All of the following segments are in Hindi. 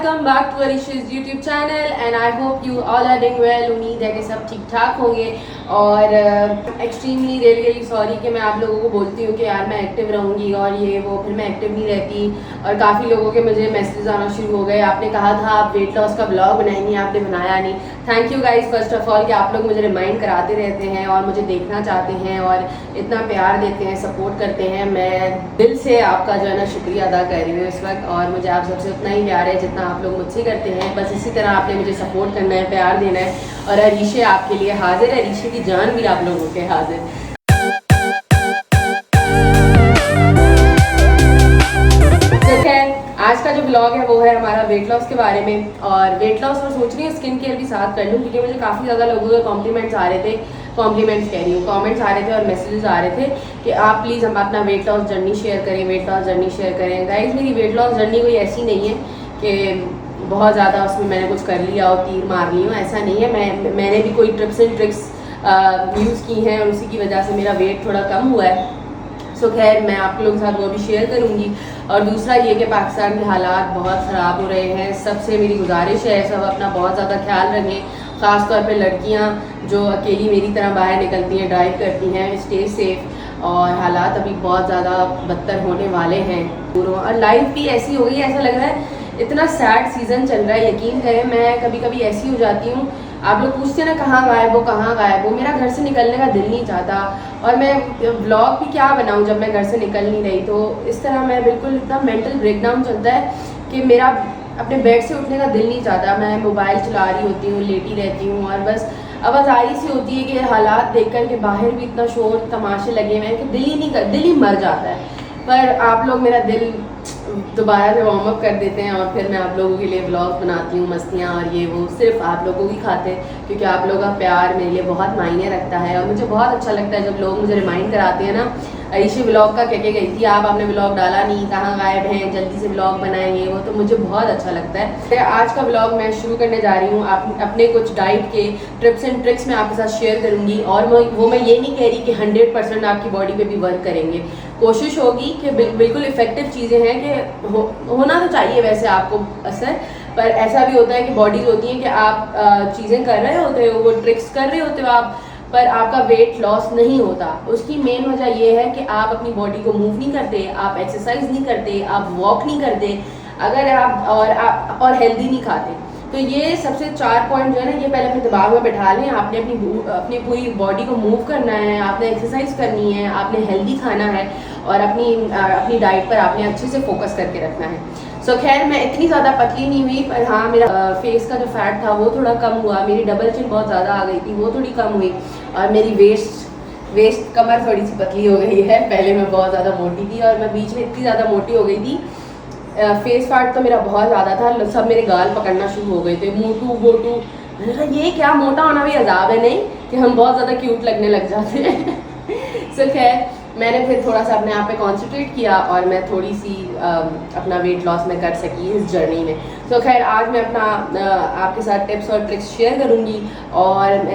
वेलकम बैक टू अरीशेज़ YouTube channel and I hope you all are doing well. उम्मीद है कि सब ठीक ठाक होंगे और एक्सट्रीमली रियली सॉरी कि मैं आप लोगों को बोलती हूँ कि यार मैं एक्टिव रहूँगी और ये वो, फिर मैं एक्टिव नहीं रहती। और काफ़ी लोगों के मुझे मैसेजेस आना शुरू हो गए, आपने कहा था आप वेट लॉस का ब्लॉग बनाएंगी, आपने बनाया नहीं। Thank you guys first of all कि आप लोग मुझे रिमाइंड कराते रहते हैं और मुझे देखना चाहते हैं और इतना प्यार देते हैं, सपोर्ट करते हैं। मैं दिल से आपका जो है ना शुक्रिया अदा कर रही हूँ इस वक्त, और मुझे आप सबसे उतना ही प्यार है जितना आप लोग मुझसे करते हैं। बस इसी तरह आपने मुझे सपोर्ट करना है, प्यार देना है। और अरीशे आपके लिए हाजिर है, अरीशे की जान भी आप लोगों के हाजिर। आज का जो ब्लॉग है वो है हमारा वेट लॉस के बारे में। और वेट लॉस और सोच रही हूँ स्किन केयर भी साथ कर लूँ, क्योंकि मुझे काफ़ी ज़्यादा लोगों के कॉम्प्लीमेंट्स आ रहे थे, कॉम्प्लीमेंट्स कह रही हूँ, कमेंट्स आ रहे थे और मैसेजेस आ रहे थे कि आप प्लीज़ हम अपना वेट लॉस जर्नी शेयर करें, वेट लॉस जर्नी शेयर करें। गाइस मेरी वेट लॉस जर्नी कोई ऐसी नहीं है कि बहुत ज़्यादा उसमें मैंने कुछ कर लिया और तीर मार ली हूँ, ऐसा नहीं है। मैंने भी कोई टिप्स एंड ट्रिक्स यूज़ की हैं और उसी की वजह से मेरा वेट थोड़ा कम हुआ है। सो खैर मैं आप लोगों के साथ वो भी शेयर करूंगी। और दूसरा ये कि पाकिस्तान के हालात बहुत ख़राब हो रहे हैं, सबसे मेरी गुजारिश है सब अपना बहुत ज़्यादा ख्याल रखें, ख़ास तौर पे लड़कियां जो अकेली मेरी तरह बाहर निकलती हैं, ड्राइव करती हैं, स्टे सेफ। और हालात अभी बहुत ज़्यादा बदतर होने वाले हैं और लाइफ भी ऐसी हो गई है, ऐसा लग रहा है इतना सैड सीज़न चल रहा है। यकीन करें मैं कभी कभी ऐसी हो जाती हूँ, आप लोग पूछते हैं ना कहाँ गायब हो, कहाँ गायब हो, मेरा घर से निकलने का दिल नहीं चाहता। और मैं व्लॉग भी क्या बनाऊँ जब मैं घर से निकल नहीं रही। तो इस तरह मैं बिल्कुल इतना मेंटल ब्रेकडाउन चलता है कि मेरा अपने बेड से उठने का दिल नहीं चाहता। मैं मोबाइल चला रही होती हूँ, लेटी रहती हूँ और बस आवाज़ारी सी होती है कि हालात देख कर के बाहर भी इतना शोर तमाशे लगे हुए हैं कि दिल ही नहीं कर, दिल ही मर जाता है। पर आप लोग मेरा दिल दोबारा से वार्म अप कर देते हैं और फिर मैं आप लोगों के लिए व्लॉग बनाती हूँ, मस्तियाँ और ये वो सिर्फ आप लोगों की खाते, क्योंकि आप लोगों का प्यार मेरे लिए बहुत मायने रखता है। और मुझे बहुत अच्छा लगता है जब लोग मुझे रिमाइंड कराते हैं ना, अरीशे व्लॉग का कह के गई थी आप, आपने व्लॉग डाला नहीं, कहाँ गायब हैं, जल्दी से व्लॉग बनाएंगे वो, तो मुझे बहुत अच्छा लगता है। आज का व्लॉग मैं शुरू करने जा रही हूँ अपने कुछ डाइट के टिप्स एंड ट्रिक्स मैं आपके साथ शेयर करूँगी। और वो मैं ये नहीं कह रही कि 100% आपकी बॉडी पे भी वर्क करेंगे, कोशिश होगी कि बिल्कुल इफेक्टिव चीज़ें हैं कि होना तो चाहिए वैसे आपको असर। पर ऐसा भी होता है कि बॉडीज होती हैं कि आप चीज़ें कर रहे होते हो, वो ट्रिक्स कर रहे होते हो आप, पर आपका वेट लॉस नहीं होता। उसकी मेन वजह ये है कि आप अपनी बॉडी को मूव नहीं करते, आप एक्सरसाइज नहीं करते, आप वॉक नहीं करते, अगर आप और हेल्दी नहीं खाते। तो ये सबसे 4 पॉइंट जो है ना, ये पहले अपने दिमाग में बैठा लें। आपने अपनी पूरी बॉडी को मूव करना है, आपने एक्सरसाइज करनी है, आपने हेल्दी खाना है और अपनी डाइट पर आपने अच्छे से फोकस करके रखना है। सो खैर मैं इतनी ज़्यादा पतली नहीं हुई, पर हाँ मेरा फेस का जो फैट था वो थोड़ा कम हुआ, मेरी डबल चिन बहुत ज़्यादा आ गई थी वो थोड़ी कम हुई, और मेरी वेस्ट कमर थोड़ी सी पतली हो गई है। पहले मैं बहुत ज़्यादा मोटी थी और मैं बीच में इतनी ज़्यादा मोटी हो गई थी। फेस फैट तो मेरा बहुत ज़्यादा था, सब मेरे गाल पकड़ना शुरू हो गए थे, मोटू मोटू। मैंने कहा ये क्या, मोटा होना भी अजाब है नहीं कि हम बहुत ज़्यादा क्यूट लगने लग जाते हैं। सो खैर मैंने फिर थोड़ा सा अपने आप पे कॉन्सेंट्रेट किया और मैं थोड़ी सी अपना वेट लॉस में कर सकी इस जर्नी में। तो खैर आज मैं अपना आपके साथ टिप्स और ट्रिक्स शेयर करूँगी और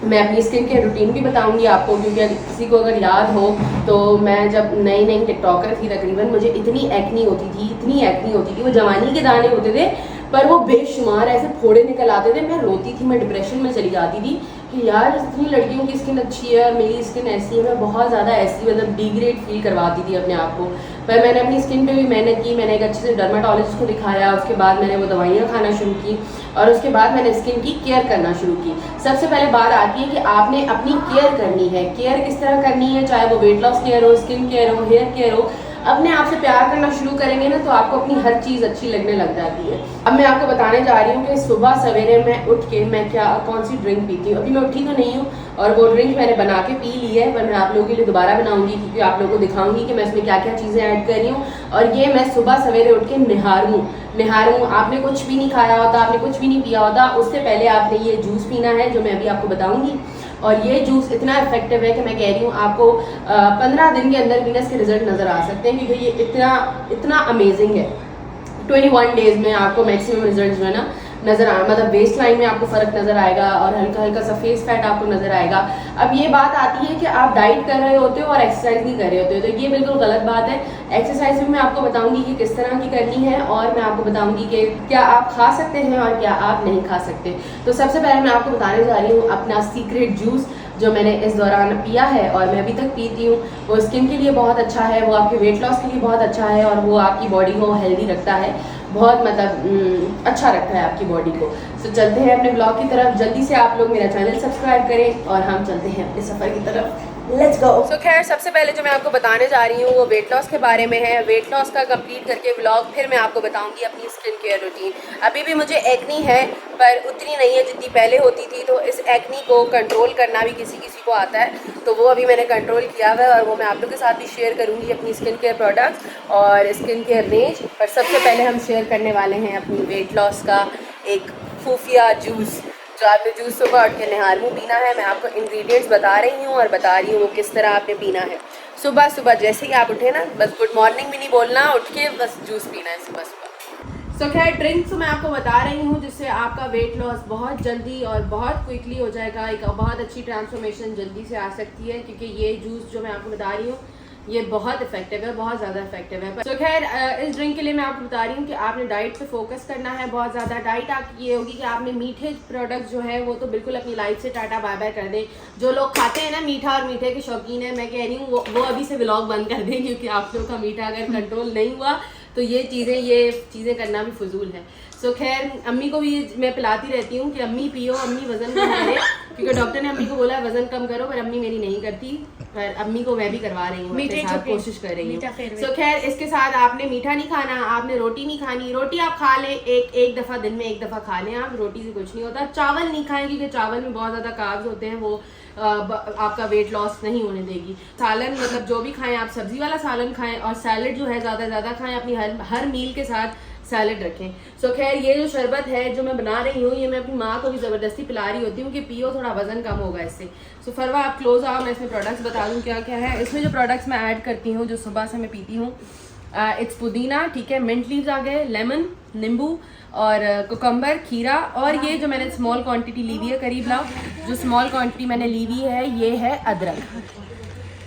मैं अपनी स्किन केयर रूटीन भी बताऊंगी आपको, क्योंकि किसी को अगर याद हो तो मैं जब नई टिकटॉकर थी तकरीबन, मुझे इतनी एक्नी होती थी, वो जवानी के दाने होते थे पर वो बेशुमार ऐसे फोड़े निकल आते थे। मैं रोती थी, मैं डिप्रेशन में चली जाती थी कि यार इतनी लड़कियों की स्किन अच्छी है और मेरी स्किन ऐसी है। मैं बहुत ज़्यादा ऐसी मतलब डिग्रेड फील करवाती थी अपने आप को। पर मैंने अपनी स्किन पे भी मेहनत की, मैंने एक अच्छे से डर्माटोलॉजिस्ट को दिखाया, उसके बाद मैंने वो दवाइयाँ खाना शुरू की और उसके बाद मैंने स्किन की केयर करना शुरू की। सबसे पहले बात आती है कि आपने अपनी केयर करनी है। केयर किस तरह करनी है, चाहे वो वेट लॉस केयर हो, स्किन केयर हो, हेयर केयर हो, अपने आप से प्यार करना शुरू करेंगे ना तो आपको अपनी हर चीज़ अच्छी लगने लग जाती है। अब मैं आपको बताने जा रही हूँ कि सुबह सवेरे मैं उठ के मैं कौन सी ड्रिंक पीती हूँ। अभी मैं उठी तो नहीं हूँ और वो ड्रिंक मैंने बना के पी ली है, पर मैं आप लोगों के लिए दोबारा बनाऊंगी, क्योंकि आप लोगों को दिखाऊंगी कि मैं इसमें क्या क्या चीज़ें ऐड कर रही हूँ। और ये मैं सुबह सवेरे उठ के निहारूँ। आपने कुछ भी नहीं खाया होता, आपने कुछ भी नहीं पिया होता, उससे पहले आपने ये जूस पीना है जो मैं अभी आपको बताऊँगी। और ये जूस इतना इफेक्टिव है कि मैं कह रही हूँ आपको 15 दिन के अंदर भी इसके रिजल्ट नज़र आ सकते हैं, क्योंकि ये इतना अमेजिंग है। 21 डेज़ में आपको मैक्सिमम रिजल्ट जो है ना मतलब वेस्ट लाइन में आपको फ़र्क नज़र आएगा और हल्का हल्का सा फेस फैट आपको नज़र आएगा। अब ये बात आती है कि आप डाइट कर रहे होते हो और एक्सरसाइज नहीं कर रहे होते हो, तो ये बिल्कुल गलत बात है। एक्सरसाइज भी मैं आपको बताऊंगी कि किस तरह की करनी है और मैं आपको बताऊंगी कि क्या आप खा सकते हैं और क्या आप नहीं खा सकते। तो सबसे पहले मैं आपको बताने जा रही हूँ अपना सीक्रेट जूस जो मैंने इस दौरान पिया है और मैं अभी तक पीती हूँ। वो स्किन के लिए बहुत अच्छा है, वो आपके वेट लॉस के लिए बहुत अच्छा है और वो आपकी बॉडी को हेल्दी रखता है, बहुत मतलब अच्छा रखता है आपकी बॉडी को। तो चलते हैं अपने ब्लॉग की तरफ। जल्दी से आप लोग मेरा चैनल सब्सक्राइब करें और हम चलते हैं अपने सफ़र की तरफ। Let's go. सो खैर, सबसे पहले जो मैं आपको बताने जा रही हूँ वो वेट लॉस के बारे में है। वेट लॉस का कंप्लीट करके व्लॉग फिर मैं आपको बताऊंगी अपनी स्किन केयर रूटीन। अभी भी मुझे एक्नी है पर उतनी नहीं है जितनी पहले होती थी, तो इस एक्नी को कंट्रोल करना भी किसी किसी को आता है, तो वो अभी मैंने कंट्रोल किया हुआ है और वो मैं आप लोगों के साथ भी शेयर करूँगी अपनी स्किन केयर प्रोडक्ट्स और स्किन केयर रेंज। पर सबसे पहले हम शेयर करने वाले हैं अपनी वेट लॉस का एक खुफिया जूस, जो आपने जूस सुबह उठ के निहार मुँह पीना है। मैं आपको इंग्रेडिएंट्स बता रही हूँ और बता रही हूँ वो किस तरह आपने पीना है। सुबह सुबह जैसे ही आप उठे ना, बस गुड मॉर्निंग भी नहीं बोलना, उठ के बस जूस पीना है सुबह सुबह। सो खैर, ड्रिंक्स मैं आपको बता रही हूँ जिससे आपका वेट लॉस बहुत जल्दी और बहुत क्विकली हो जाएगा। एक बहुत अच्छी ट्रांसफॉर्मेशन जल्दी से आ सकती है क्योंकि ये जूस जो मैं आपको बता रही हूँ ये बहुत इफेक्टिव है, बहुत ज़्यादा इफेक्टिव है। तो खैर, इस ड्रिंक के लिए मैं आपको बता रही हूँ कि आपने डाइट पे फोकस करना है बहुत ज़्यादा। डाइट आपकी ये होगी कि आपने मीठे प्रोडक्ट्स जो है वो तो बिल्कुल अपनी लाइफ से टाटा बाय बाय कर दें। जो लोग खाते हैं ना मीठा और मीठे के शौकीन है, मैं कह रही हूँ वो अभी से व्लॉग बंद कर दें, क्योंकि आप लोग का मीठा अगर कंट्रोल नहीं हुआ तो ये चीज़ें करना भी फजूल है। सो खैर, अम्मी को भी मैं पिलाती रहती हूँ कि अम्मी पियो, अम्मी वज़न कम करे, क्योंकि डॉक्टर ने अम्मी को बोला वज़न कम करो, पर अम्मी मेरी नहीं करती। पर अम्मी को मैं भी करवा रही हूँ, अपने साथ कोशिश कर रही हूँ। सो खैर, इसके साथ आपने मीठा नहीं खाना, आपने रोटी नहीं खानी। रोटी आप खा लें, एक दफ़ा दिन में एक दफ़ा खा लें आप, रोटी से कुछ नहीं होता। चावल नहीं खाएं क्योंकि चावल में बहुत ज़्यादा कार्ब्स होते हैं, वो आपका वेट लॉस नहीं होने देगी। सालन मतलब जो भी खाएं आप, सब्जी वाला सालन खाएं और सैलड जो है ज़्यादा ज़्यादा खाएं, अपनी हर मील के साथ सैलड रखें। सो खैर, ये जो शरबत है जो मैं बना रही हूँ, ये मैं अपनी माँ को भी ज़बरदस्ती पिला रही होती हूँ कि पियो, थोड़ा वजन कम होगा इससे। सो फरवा, आप क्लोज आओ, मैं इसमें प्रोडक्ट्स बता दूँ क्या क्या है। इसमें जो प्रोडक्ट्स मैं ऐड करती हूँ, जो सुबह से मैं पीती हूँ, इट्स पुदीना, ठीक है, मिंट लीव्स आ गए, लेमन, नींबू और कुकम्बर, खीरा, और ये जो मैंने स्मॉल क्वांटिटी ली हुई है, करीब लाओ, जो स्मॉल क्वांटिटी मैंने ली हुई है ये है अदरक,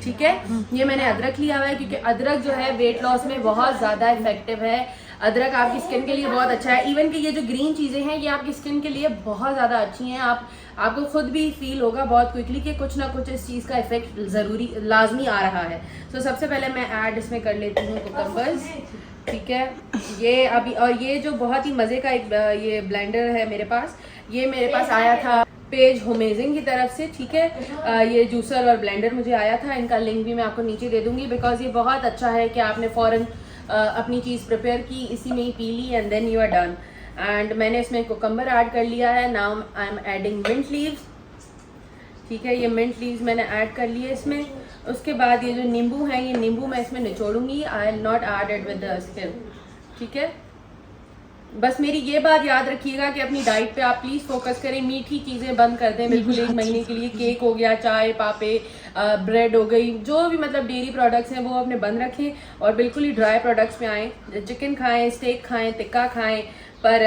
ठीक है। ये मैंने अदरक लिया हुआ है क्योंकि अदरक जो है वेट लॉस में बहुत ज़्यादा इफेक्टिव है। अदरक आपकी स्किन के लिए बहुत अच्छा है। इवन कि ये जो ग्रीन चीज़ें हैं ये आपकी स्किन के लिए बहुत ज़्यादा अच्छी हैं। आपको खुद भी फील होगा बहुत क्विकली कि कुछ ना कुछ इस चीज़ का इफेक्ट लाजमी आ रहा है। तो सबसे पहले मैं ऐड इसमें कर लेती हूँ कुकम्बर्स, ठीक है। ये अभी, और ये जो बहुत ही मज़े का एक ये ब्लेंडर है मेरे पास, ये मेरे पास आया था पेज होमेजिंग की तरफ से, ठीक है। ये जूसर और ब्लेंडर मुझे आया था, इनका लिंक भी मैं आपको नीचे दे दूंगी, बिकॉज ये बहुत अच्छा है कि आपने फ़ौरन अपनी चीज़ प्रिपेयर की, इसी में ही पी ली and then you are done. And मैंने इसमें कुकम्बर ऐड कर लिया है। Now I am adding mint leaves, ठीक है। ये मिंट लीव्स मैंने ऐड कर लिए इसमें। उसके बाद ये जो नींबू है, ये नींबू मैं इसमें निचोड़ूंगी, I will not add it with the skin, ठीक है। बस मेरी ये बात याद रखिएगा कि अपनी डाइट पे आप प्लीज़ फोकस करें, मीठी चीज़ें बंद कर दें बिल्कुल 1 महीने के लिए। केक हो गया, चाय, पापे, ब्रेड हो गई, जो भी मतलब डेयरी प्रोडक्ट्स हैं वो अपने बंद रखें और बिल्कुल ही ड्राई प्रोडक्ट्स में आएँ। चिकन खाएं, स्टेक खाएं, टिक्का खाएं, पर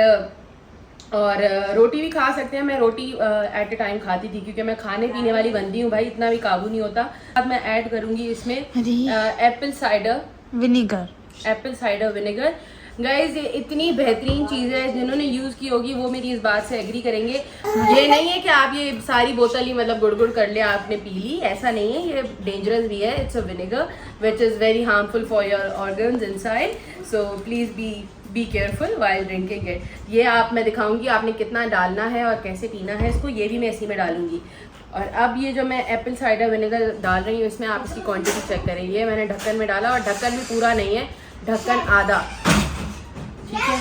और रोटी भी खा सकते हैं। मैं रोटी एट ए टाइम खाती थी क्योंकि मैं खाने पीने वाली बंदी हूँ भाई, इतना भी काबू नहीं होता। अब मैं ऐड करूँगी इसमें एप्पल साइडर विनेगर। गाइज, ये इतनी बेहतरीन चीज़ है, जिन्होंने यूज़ की होगी वो मेरी इस बात से एग्री करेंगे। ये नहीं है कि आप ये सारी बोतल ही मतलब गुड़ कर ले आपने पी ली, ऐसा नहीं है। ये डेंजरस भी है। It's a vinegar which is very harmful for your organs inside, so please be careful while drinking it. ये मैं दिखाऊंगी आपने कितना डालना है और कैसे पीना है इसको, ये भी मैं इसी में डालूंगी। और अब ये जो मैं एप्पल साइडर विनेगर डाल रही हूँ, इसमें आप इसकी क्वांटिटी चेक करें। ये मैंने ढक्कन में डाला और ढक्कन भी पूरा नहीं है, ढक्कन आधा, ठीक है।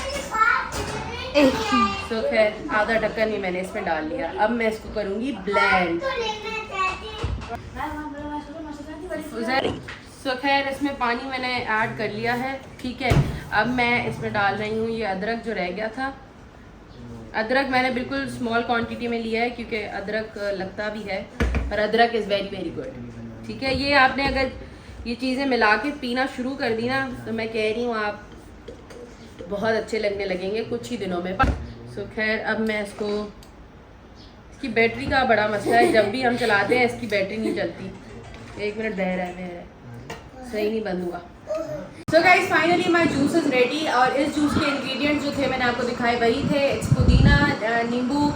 तो खैर आधा ढक्कन भी मैंने इसमें डाल लिया। अब मैं इसको करूँगी ब्लेंड। तो खैर इसमें पानी मैंने ऐड कर लिया है, ठीक है। अब मैं इसमें डाल रही हूँ ये अदरक जो रह गया था। अदरक मैंने बिल्कुल स्मॉल क्वांटिटी में लिया है क्योंकि अदरक लगता भी है, पर अदरक इज़ वेरी वेरी गुड, ठीक है। ये आपने अगर ये चीज़ें मिला के पीना शुरू कर दी ना, तो मैं कह रही हूँ आप बहुत अच्छे लगने लगेंगे कुछ ही दिनों में। सो खैर अब मैं इसको, इसकी बैटरी का बड़ा मसला है, जब भी हम चलाते हैं इसकी बैटरी नहीं चलती। 1 मिनट बह रहा है, सही नहीं बंद हुआ। So guys finally my juice is ready. और इस जूस के इंग्रेडिएंट्स जो थे मैंने आपको दिखाए वही थे। इट्स पुदीना, नींबू,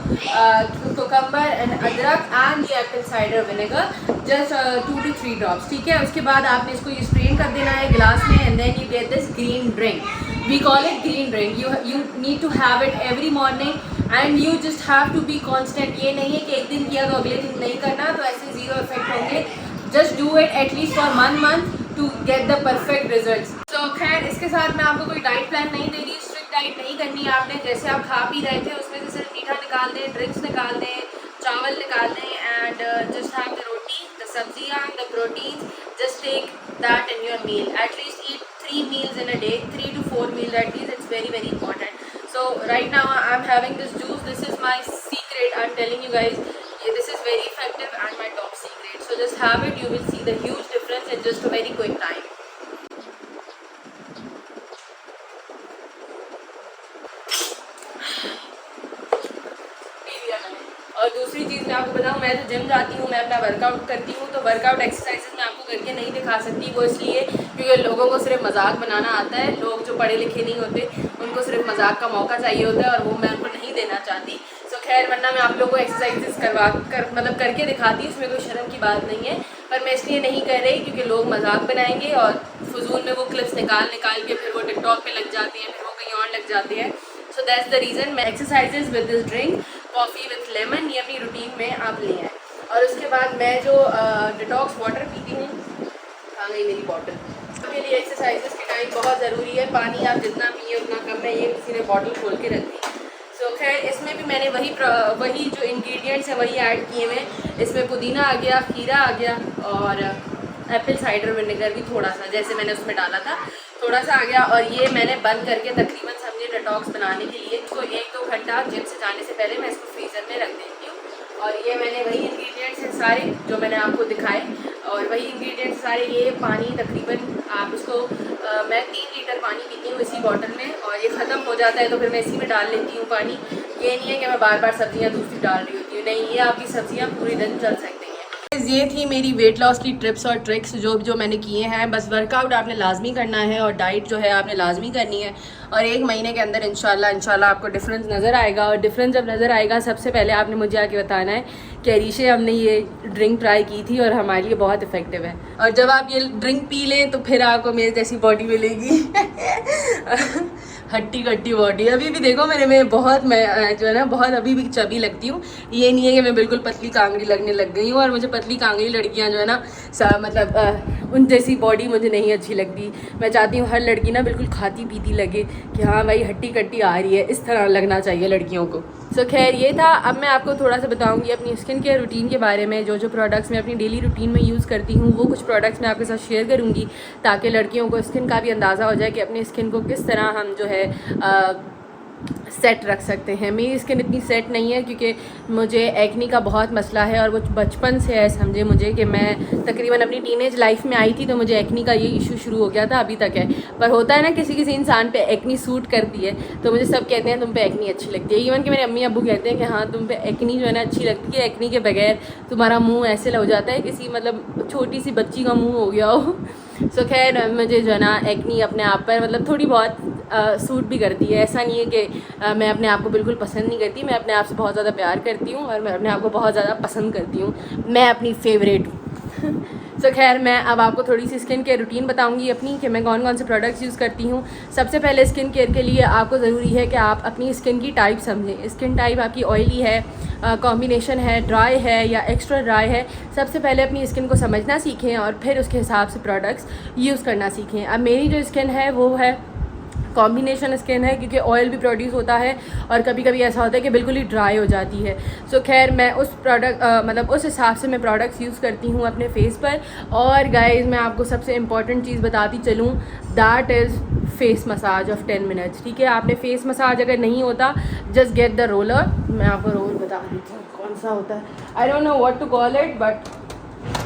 कुकम्बर एंड अदरक and the Apple cider vinegar, just 2 to 3 drops. ठीक है, उसके बाद आपने इसको ये स्ट्रेन कर देना है गिलास में and then you get this green drink. We call it green drink. You need to have it every morning and you just have to be constant. ये नहीं है कि एक दिन किया तो अगले दिन नहीं करना, तो ऐसे ज़ीरो इफेक्ट होंगे। Just do it at least for 1 month to get the perfect results. तो खैर इसके साथ मैं आपको कोई डाइट प्लान नहीं दे रही, स्ट्रिक्ट डाइट नहीं करनी है आपने। जैसे आप खा पी रहे थे उसमें से सिर्फ मीठा निकाल दें, ड्रिंक्स निकाल दें, चावल निकाल दें and just have the roti, the सब्जियाँ, the protein, just take that in your meal. At least eat 3 meals in a day, 3 to 4 meals at least. It's very very important. So right now I'm having this juice. This is my secret. I'm telling you guys, this is very effective and my top secret. So just have it. You will see the huge difference in just a very quick time. और दूसरी चीज़ मैं आपको बताऊँ, मैं तो जिम जाती हूँ, मैं अपना वर्कआउट करती हूँ, तो वर्कआउट एक्सरसाइजेस मैं आपको करके नहीं दिखा सकती। वो इसलिए क्योंकि लोगों को सिर्फ मजाक बनाना आता है। लोग जो पढ़े लिखे नहीं होते उनको सिर्फ मजाक का मौका चाहिए होता है और वो मैं उनको नहीं देना चाहती। सो खैर वरना मैं आप लोगों को एक्सरसाइजेस मतलब करके दिखाती हूँ, इसमें कोई शर्म की बात नहीं है। पर मैं इसलिए नहीं कर रही क्योंकि लोग मजाक बनाएंगे और फजूल में वो क्लिप्स निकाल के फिर वो टिकटॉक पे लग जाती हैं, फिर वो कहीं और लग जाते हैं। सो दैट्स द रीज़न मैं exercises with this drink, coffee with lemon, ये अपनी रूटीन में आप ले आए। और उसके बाद मैं जो डिटॉक्स वाटर पीती हूँ, आ गई मेरी बॉटल। के लिए एक्सरसाइजेस के टाइम बहुत ज़रूरी है, पानी आप जितना पिए उतना कम है। ये किसी ने बॉटल खोल के रख दी। सो खैर इसमें भी मैंने वही जो इंग्रेडिएंट्स हैं वही ऐड किए हुए हैं। इसमें पुदीना आ गया, खीरा आ गया और एप्पल साइडर विनेगर भी थोड़ा सा, जैसे मैंने उसमें डाला था थोड़ा सा आ गया। और ये मैंने बंद करके तकरीबन समझे डिटॉक्स बनाने के लिए इसको 1-2 घंटा जिम से जाने से पहले मैं इसको फ्रीज़र में रख देती हूँ। और ये मैंने वही इंग्रेडिएंट्स हैं सारे जो मैंने आपको दिखाए, और वही इंग्रेडिएंट्स सारे। ये पानी तकरीबन आप इसको मैं 3 लीटर पानी पीती हूँ इसी बॉटल में, और ये ख़त्म हो जाता है तो फिर मैं इसी में डाल लेती हूँ पानी। ये नहीं है कि मैं बार बार सब्जियाँ दूसरी डाल रही होती हूँ, नहीं, ये आपकी सब्जियाँ पूरे दिन चल सकती हैं। ये थी मेरी वेट लॉस की टिप्स और ट्रिक्स जो मैंने किए हैं। बस वर्कआउट आपने लाजमी करना है और डाइट जो है आपने लाजमी करनी है, और 1 महीने के अंदर इंशाल्लाह आपको डिफरेंस नज़र आएगा। और डिफरेंस जब नज़र आएगा सबसे पहले आपने मुझे आके बताना है कि अरीशे हमने ये ड्रिंक ट्राई की थी और हमारे लिए बहुत इफ़ेक्टिव है। और जब आप ये ड्रिंक पी लें तो फिर आपको मेरे जैसी बॉडी मिलेगी हट्टी कट्टी बॉडी। अभी भी देखो मेरे में बहुत, मैं जो है ना बहुत अभी भी चबी लगती हूँ। ये नहीं है कि मैं बिल्कुल पतली कांगड़ी लगने लग गई हूँ। और मुझे पतली कांगड़ी लड़कियाँ जो है ना मतलब उन जैसी बॉडी मुझे नहीं अच्छी लगती। मैं चाहती हूँ हर लड़की ना बिल्कुल खाती पीती लगे कि हाँ भाई हट्टी कट्टी आ रही है, इस तरह लगना चाहिए लड़कियों को। सो खैर ये था। अब मैं आपको थोड़ा सा बताऊँगी अपनी स्किन केयर रूटीन के बारे में। जो प्रोडक्ट्स मैं अपनी डेली रूटीन में यूज़ करती हूँ वो कुछ प्रोडक्ट्स मैं आपके साथ शेयर करूँगी, ताकि लड़कियों को स्किन का भी अंदाज़ा हो जाए कि अपनी स्किन को किस तरह हम जो है सेट रख सकते हैं। मेरी स्किन इतनी सेट नहीं है क्योंकि मुझे एक्नी का बहुत मसला है, और वो बचपन से है समझे मुझे कि मैं तकरीबन अपनी टीनेज लाइफ में आई थी तो मुझे एक्नी का ये इशू शुरू हो गया था, अभी तक है। पर होता है ना किसी किसी इंसान पे एक्नी सूट करती है, तो मुझे सब कहते हैं तुम पे एक्नी अच्छी लगती है। इवन कि मेरे अम्मी अब्बू कहते हैं कि हाँ तुम पे एक्नी जो है ना अच्छी लगती है, एक्नी के बगैर तुम्हारा मुँह ऐसे हो जाता है किसी मतलब छोटी सी बच्ची का मुँह हो गया हो। सो खैर मुझे जो है ना एक्नी अपने आप पर मतलब थोड़ी बहुत सूट भी करती है। ऐसा नहीं है कि मैं अपने आप को बिल्कुल पसंद नहीं करती, मैं अपने आप से बहुत ज़्यादा प्यार करती हूँ और मैं अपने आप को बहुत ज़्यादा पसंद करती हूँ। मैं अपनी फेवरेट हूँ। सो खैर मैं अब आपको थोड़ी सी स्किन केयर रूटीन बताऊंगी अपनी कि मैं कौन कौन से प्रोडक्ट्स यूज़ करती हूँ। सबसे पहले स्किन केयर के लिए आपको ज़रूरी है कि आप अपनी स्किन की टाइप समझें। स्किन टाइप आपकी ऑयली है, कॉम्बिनेशन है, ड्राई है या एक्स्ट्रा ड्राई है। सबसे पहले अपनी स्किन को समझना सीखें और फिर उसके हिसाब से प्रोडक्ट्स यूज़ करना सीखें। अब मेरी जो स्किन है वो है कॉम्बिनेशन स्किन है, क्योंकि ऑयल भी प्रोड्यूस होता है और कभी कभी ऐसा होता है कि बिल्कुल ही ड्राई हो जाती है। सो खैर मैं उस मतलब उस हिसाब से मैं प्रोडक्ट्स यूज़ करती हूँ अपने फेस पर। और गाइस मैं आपको सबसे इम्पॉर्टेंट चीज़ बताती चलूँ, that is face massage of 10 minutes. ठीक है, आपने फेस मसाज अगर नहीं होता जस्ट गेट द रोलर। मैं आपको रोल बता देती हूँ कौन सा होता है, I don't know what to call it but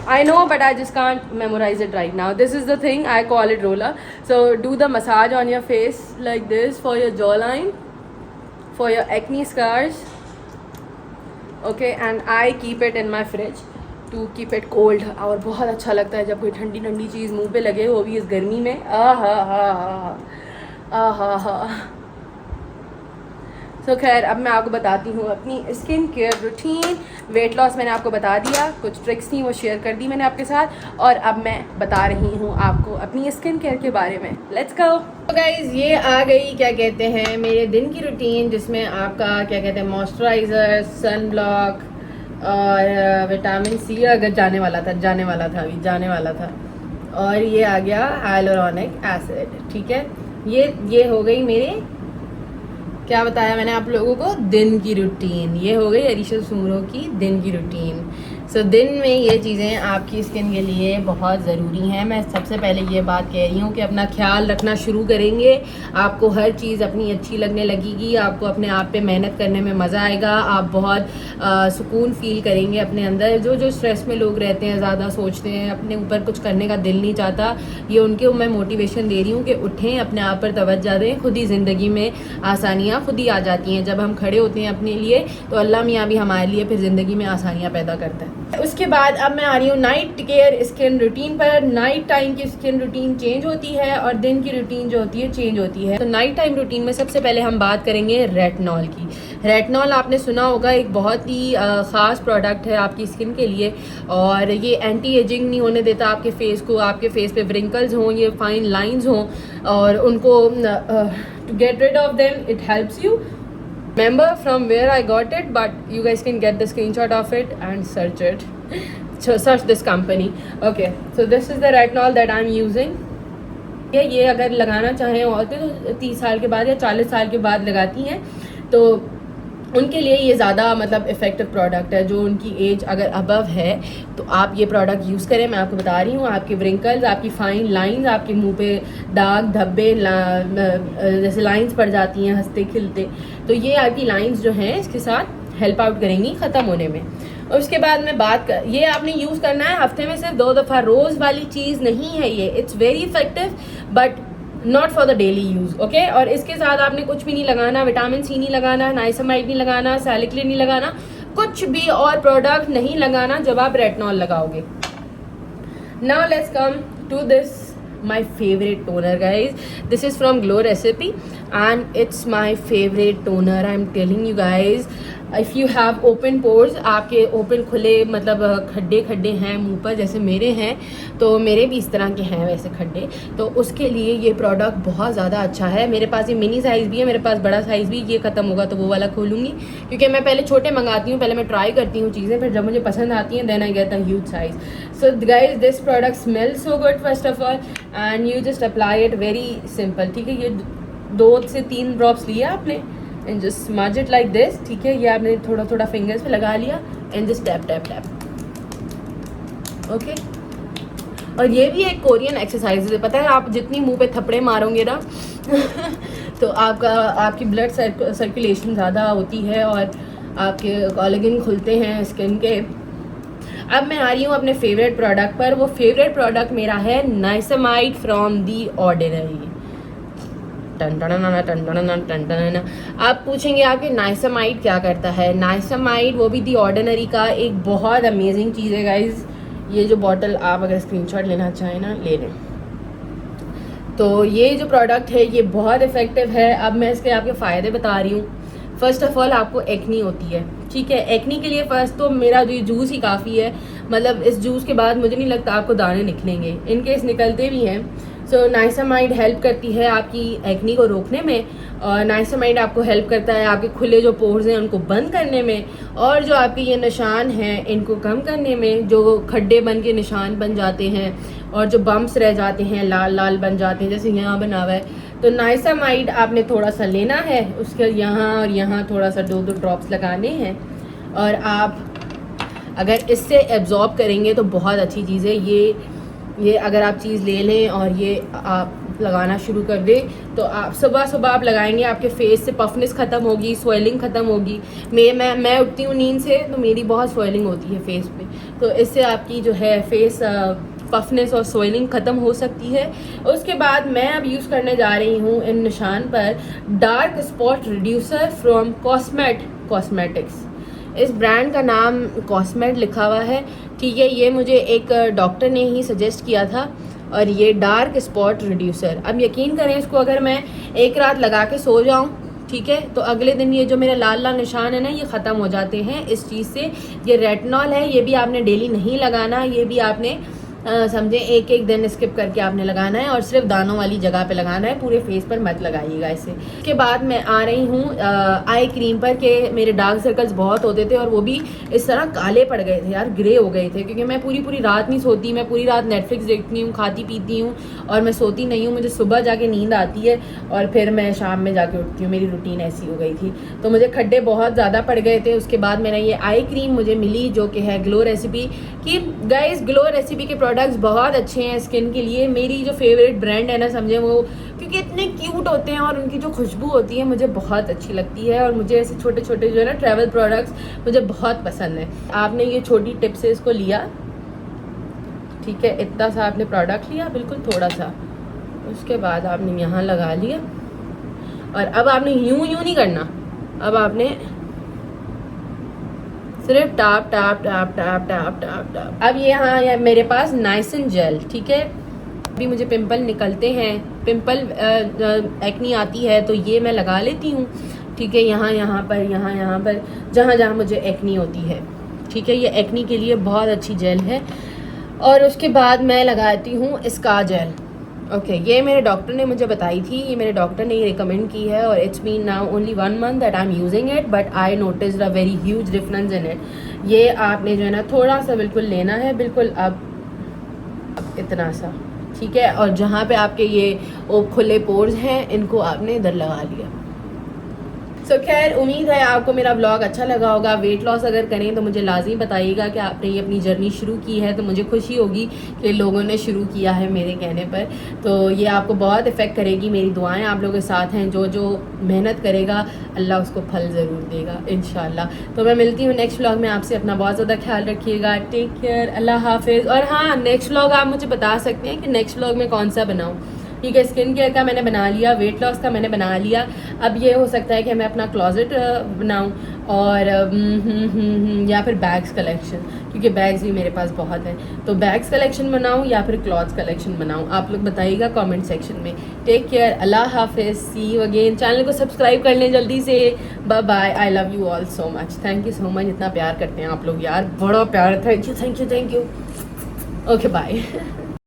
I know, but I just can't memorize it right now. This is the thing, I call it roller. So do the massage on your face like this for your jawline. for your acne scars. Okay, and I keep it in my fridge to keep it cold. और बहुत अच्छा लगता है जब कोई ठंडी ठंडी चीज़ मुंह पे लगे, वो भी इस गर्मी में. सो खैर अब मैं आपको बताती हूँ अपनी skin care routine. Weight loss मैंने आपको बता दिया, कुछ ट्रिक्स थी वो शेयर कर दी मैंने आपके साथ, और अब मैं बता रही हूँ आपको अपनी स्किन केयर के बारे में. Let's go. तो गाइज ये आ गई क्या कहते हैं मेरे दिन की रूटीन, जिसमें आपका क्या कहते हैं मॉइस्चराइज़र, सन ब्लॉक और विटामिन सी अगर जाने वाला था, और ये आ गया हाइलुरोनिक एसिड. ठीक है, ये हो गई मेरे, क्या बताया मैंने आप लोगों को, दिन की रूटीन. ये हो गई अरीशा सुमरो की दिन की रूटीन. सो दिन में ये चीज़ें आपकी स्किन के लिए बहुत ज़रूरी हैं. मैं सबसे पहले ये बात कह रही हूँ कि अपना ख्याल रखना शुरू करेंगे, आपको हर चीज़ अपनी अच्छी लगने लगेगी, आपको अपने आप पे मेहनत करने में मज़ा आएगा, आप बहुत सुकून फील करेंगे अपने अंदर. जो स्ट्रेस में लोग रहते हैं, ज़्यादा सोचते हैं, अपने ऊपर कुछ करने का दिल नहीं चाहता, ये उनके मैं मोटिवेशन दे रही हूँ कि उठें, अपने आप पर तवज्जो दें. खुद ही ज़िंदगी में आसानियाँ खुद ही आ जाती हैं. जब हम खड़े होते हैं अपने लिए, तो अल्लाह मियाँ भी हमारे लिए फिर ज़िंदगी में आसानियाँ पैदा करता है. उसके बाद अब मैं आ रही हूँ नाइट केयर स्किन रूटीन पर. नाइट टाइम की स्किन रूटीन चेंज होती है और दिन की रूटीन जो होती है चेंज होती है. तो नाइट टाइम रूटीन में सबसे पहले हम बात करेंगे रेटिनॉल की. रेटिनॉल आपने सुना होगा, एक बहुत ही ख़ास प्रोडक्ट है आपकी स्किन के लिए, और ये एंटी एजिंग नहीं होने देता आपके फेस को. आपके फेस पे व्रिंकल्स हों, ये फाइन लाइंस हों, और उनको to get rid of them it helps you. Remember from where I got it, but you guys can get the screenshot of it and search it. So search this company. Okay, so this is the retinol that I'm using. ये अगर लगाना चाहें औरतें तो 30 साल के बाद या 40 साल के बाद लगाती हैं, तो उनके लिए ये ज़्यादा मतलब इफ़ेक्टिव प्रोडक्ट है. जो उनकी एज अगर अबव है तो आप ये प्रोडक्ट यूज़ करें. मैं आपको बता रही हूँ, आपके व्रिंकल्स, आपकी फाइन लाइंस, आपके मुंह पे दाग धब्बे जैसे लाइंस पड़ जाती हैं हंसते खिलते, तो ये आपकी लाइंस जो हैं इसके साथ हेल्प आउट करेंगी ख़त्म होने में. और उसके बाद में ये आपने यूज़ करना है हफ्ते में सिर्फ 2 दफ़ा. रोज़ वाली चीज़ नहीं है ये. It's very effective but not for the daily use. Okay, और इसके साथ आपने कुछ भी नहीं लगाना. विटामिन सी नहीं लगाना, नाइसिमाइड नहीं लगाना, सैलिसिलिक नहीं लगाना, कुछ भी और प्रोडक्ट नहीं लगाना जब आप रेटिनॉल लगाओगे. Now let's come to this my favorite toner guys. This is from Glow Recipe and it's my favorite toner. I'm telling you guys, if you have open pores, आपके ओपन खुले मतलब खड्डे हैं मुंह पर जैसे मेरे हैं, तो मेरे भी इस तरह के हैं वैसे खड्डे, तो उसके लिए ये प्रोडक्ट बहुत ज़्यादा अच्छा है. मेरे पास ये मिनी साइज़ भी है, मेरे पास बड़ा साइज़ भी. ये ख़त्म होगा तो वो वाला खोलूँगी, क्योंकि मैं पहले छोटे मंगाती हूँ, पहले मैं ट्राई करती हूँ चीज़ें, फिर जब मुझे पसंद आती हैं then I get a huge size. So guys this product smells so good first of all, and you just apply it very simple. ठीक है, ये 2 से 3 ड्रॉप्स लिए आपने and just smudge it like this. ठीक है, ये आपने थोड़ा थोड़ा फिंगर्स पे लगा लिया and just tap tap tap. Okay, और ये भी एक कोरियन एक्सरसाइज है. पता है, आप जितनी मुंह पे थप्पड़े मारोगे ना तो आपकी ब्लड सर्कुलेशन ज़्यादा होती है और आपके कोलेजन खुलते हैं स्किन के. अब मैं आ रही हूँ अपने फेवरेट प्रोडक्ट पर. वो फेवरेट प्रोडक्ट मेरा है नाइसिमाइड फ्रॉम दी ऑर्डिनरी. आप पूछेंगे आपके नाइसिमाइड क्या करता है. नाइसिमाइड वो भी दी ऑर्डिनरी का एक बहुत अमेजिंग चीज़ है गाइज. ये जो बॉटल आप अगर स्क्रीनशॉट लेना चाहें ना ले लें. तो ये जो प्रोडक्ट है ये बहुत इफ़ेक्टिव है. अब मैं इसके आपके फ़ायदे बता रही हूँ. फ़र्स्ट ऑफ ऑल आपको एक्नी होती है, ठीक है. एक्नी के लिए फ़र्स्ट तो मेरा जो जूस ही काफ़ी है. मतलब इस जूस के बाद मुझे नहीं लगता आपको दाने निकलेंगे, इनकेस निकलते भी हैं. सो नाइसिमाइड हेल्प करती है आपकी एक्नी को रोकने में, और नाइसिमाइड आपको हेल्प करता है आपके खुले जो पोर्स हैं उनको बंद करने में, और जो आपके ये निशान हैं इनको कम करने में. जो खड्डे बन के निशान बन जाते हैं और जो बम्प्स रह जाते हैं, लाल लाल बन जाते हैं जैसे यहाँ बना हुआ है, तो नाइसिमाइड आपने थोड़ा सा लेना है, उसके यहाँ और यहाँ थोड़ा सा 2-2 ड्रॉप्स लगाने हैं, और आप अगर इससे एब्जॉर्ब करेंगे तो बहुत अच्छी चीज़ है. ये अगर आप चीज़ ले लें और ये आप लगाना शुरू कर दें, तो आप सुबह आप लगाएंगे, आपके फेस से पफनेस ख़त्म होगी, स्वेलिंग ख़त्म होगी. मैं उठती हूँ नींद से तो मेरी बहुत स्वेलिंग होती है फेस पे, तो इससे आपकी जो है फेस पफनेस और सोइलिंग ख़त्म हो सकती है। उसके बाद मैं अब यूज़ करने जा रही हूँ इन निशान पर dark spot reducer from cosmetics. इस ब्रांड का नाम कॉस्मेट लिखा हुआ है, ठीक है। ये मुझे एक डॉक्टर ने ही सजेस्ट किया था, और ये डार्क स्पॉट रिड्यूसर, अब यकीन करें इसको अगर मैं एक रात लगा के सो जाऊँ, ठीक है, तो अगले दिन ये जो मेरे लाल लाल निशान है ना, ये ख़त्म हो जाते हैं इस चीज़ से। ये रेटिनॉल है, ये भी आपने डेली नहीं लगाना, ये भी आपने समझे एक एक दिन स्किप करके आपने लगाना है, और सिर्फ दानों वाली जगह पे लगाना है, पूरे फेस पर मत लगाइएगा इसे। इसके बाद मैं आ रही हूँ आई क्रीम पर, के मेरे डार्क सर्कल्स बहुत होते थे और वो भी इस तरह काले पड़ गए थे यार, ग्रे हो गए थे, क्योंकि मैं पूरी रात नहीं सोती, मैं पूरी रात नेटफ्लिक्स देखती हूँ, खाती पीती हूँ और मैं सोती नहीं हूँ। मुझे सुबह जाके नींद आती है और फिर मैं शाम में जाके उठती हूँ, मेरी रूटीन ऐसी हो गई थी, तो मुझे खड्डे बहुत ज़्यादा पड़ गए थे। उसके बाद मैंने ये आई क्रीम मुझे मिली जो कि है ग्लो रेसिपी की। गाइस, ग्लो रेसिपी के प्रोडक्ट्स बहुत अच्छे हैं स्किन के लिए। मेरी जो फेवरेट ब्रांड है ना, समझे वो, क्योंकि इतने क्यूट होते हैं और उनकी जो खुशबू होती है मुझे बहुत अच्छी लगती है, और मुझे ऐसे छोटे छोटे जो है ना ट्रैवल प्रोडक्ट्स मुझे बहुत पसंद है। आपने ये छोटी टिप से इसको लिया, ठीक है, इतना सा आपने प्रोडक्ट लिया, बिल्कुल थोड़ा सा, उसके बाद आपने यहाँ लगा लिया, और अब आपने यूं नहीं करना, अब आपने सिर्फ top top top top top top top. अब ये यहाँ मेरे पास नाइसिन जेल, ठीक है। अभी मुझे पिंपल निकलते हैं, पिंपल एक्नी आती है, तो ये मैं लगा लेती हूँ, ठीक है, यहाँ पर जहाँ मुझे एक्नी होती है, ठीक है। ये एक्नी के लिए बहुत अच्छी जेल है। और उसके बाद मैं लगाती हूँ इसका जेल, ओके। ये मेरे डॉक्टर ने मुझे बताई थी, ये मेरे डॉक्टर ने ये रिकमेंड की है, और it's been now only 1 month that I am using it, but I noticed a very huge difference in it. ये आपने जो है ना थोड़ा सा बिल्कुल लेना है, बिल्कुल अब इतना सा, ठीक है, और जहाँ पे आपके ये खुले पोर्स हैं इनको आपने इधर लगा लिया। सो खैर, उम्मीद है आपको मेरा ब्लॉग अच्छा लगा होगा। वेट लॉस अगर करें तो मुझे लाजमी बताइएगा कि आपने ये अपनी जर्नी शुरू की है, तो मुझे खुशी होगी कि लोगों ने शुरू किया है मेरे कहने पर। तो ये आपको बहुत इफ़ेक्ट करेगी, मेरी दुआएं आप लोगों के साथ हैं। जो जो मेहनत करेगा अल्लाह उसको फल ज़रूर देगा इंशाल्लाह। तो मैं मिलती हूँ नेक्स्ट व्लॉग में आपसे। अपना बहुत ज़्यादा ख्याल रखिएगा, टेक केयर, अल्लाह हाफिज़। और हाँ, नेक्स्ट व्लॉग आप मुझे बता सकते हैं कि नेक्स्ट व्लॉग में कौन सा बनाऊँ, ठीक है। स्किन केयर का मैंने बना लिया, वेट लॉस का मैंने बना लिया, अब ये हो सकता है कि मैं अपना क्लोजेट बनाऊं, और या फिर बैग्स कलेक्शन, क्योंकि बैग्स भी मेरे पास बहुत हैं, तो बैग्स कलेक्शन बनाऊं या फिर क्लॉथ्स कलेक्शन बनाऊं, आप लोग बताइएगा कमेंट सेक्शन में। टेक केयर, अल्लाह हाफिज़, सी यू अगेन। चैनल को सब्सक्राइब कर लें जल्दी से। Bye bye, I love you all so much, thank you so much. इतना प्यार करते हैं आप लोग यार, बड़ा प्यार, थैंक यू। Okay, bye.